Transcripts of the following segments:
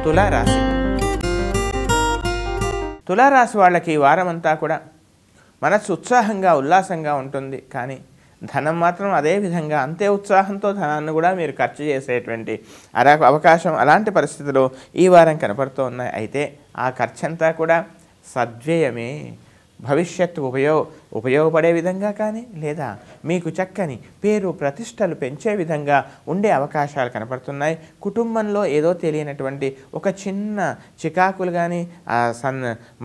తులారాశి. తులారాశి వాళ్ళకి ఈ వారం అంతా కూడా మనస్సు ఉత్సాహంగా ఉల్లాసంగా ఉంటుంది. కానీ ధనం మాత్రం అదే విధంగా అంతే ఉత్సాహంతో ధనాన్ని కూడా మీరు ఖర్చు చేసేటువంటి అవకాశం, అలాంటి పరిస్థితులు ఈ వారం కనపడుతూ ఉన్నాయి. అయితే ఆ ఖర్చు అంతా కూడా సద్వ్యయమే. భవిష్యత్తు ఉపయోగపడే విధంగా కానీ, లేదా మీకు చక్కని పేరు ప్రతిష్టలు పెంచే విధంగా ఉండే అవకాశాలు కనపడుతున్నాయి. కుటుంబంలో ఏదో తెలియనటువంటి ఒక చిన్న చికాకులు కానీ,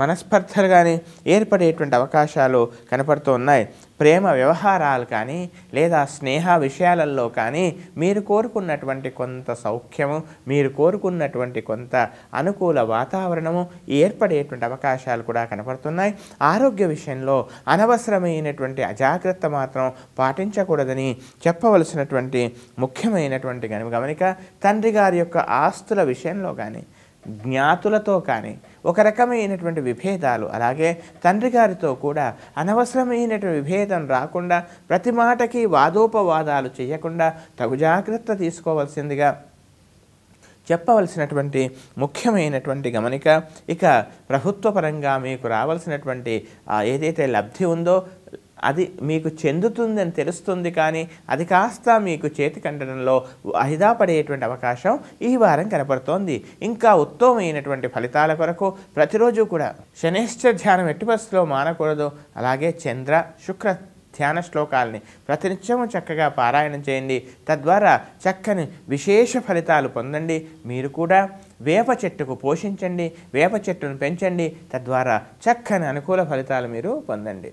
మనస్పర్ధలు కానీ ఏర్పడేటువంటి అవకాశాలు కనపడుతూ ఉన్నాయి. ప్రేమ వ్యవహారాలు కానీ, లేదా స్నేహ విషయాలలో కానీ మీరు కోరుకున్నటువంటి కొంత సౌఖ్యము, మీరు కోరుకున్నటువంటి కొంత అనుకూల వాతావరణము ఏర్పడేటువంటి అవకాశాలు కూడా కనపడుతున్నాయి. ఆరోగ్య విషయంలో అనవసరమైనటువంటి అజాగ్రత్త మాత్రం పాటించకూడదని చెప్పవలసినటువంటి ముఖ్యమైనటువంటి గమనిక. తండ్రి గారి యొక్క ఆస్తుల విషయంలో కానీ, జ్ఞాతులతో కానీ ఒక రకమైనటువంటి విభేదాలు, అలాగే తండ్రి గారితో కూడా అనవసరమైనటువంటి విభేదం రాకుండా, ప్రతి మాటకి వాదోపవాదాలు చేయకుండా తగు జాగ్రత్త తీసుకోవాల్సిందిగా చెప్పవలసినటువంటి ముఖ్యమైనటువంటి గమనిక. ఇక ప్రభుత్వపరంగా మీకు రావాల్సినటువంటి ఏదైతే లబ్ధి ఉందో అది మీకు చెందుతుందని తెలుస్తుంది. కానీ అది కాస్త మీకు చేతికంటడంలో వాయిదా పడేటువంటి అవకాశం ఈ వారం కనపడుతోంది. ఇంకా ఉత్తమమైనటువంటి ఫలితాల కొరకు ప్రతిరోజు కూడా శనేశ్వర ధ్యానం ఎట్టి పరిస్థితిలో మానకూడదు. అలాగే చంద్ర శుక్ర ధ్యాన శ్లోకాలని ప్రతినిత్యము చక్కగా పారాయణం చేయండి. తద్వారా చక్కని విశేష ఫలితాలు పొందండి. మీరు కూడా వేప చెట్టుకు పోషించండి, వేప చెట్టును పెంచండి. తద్వారా చక్కని అనుకూల ఫలితాలు మీరు పొందండి.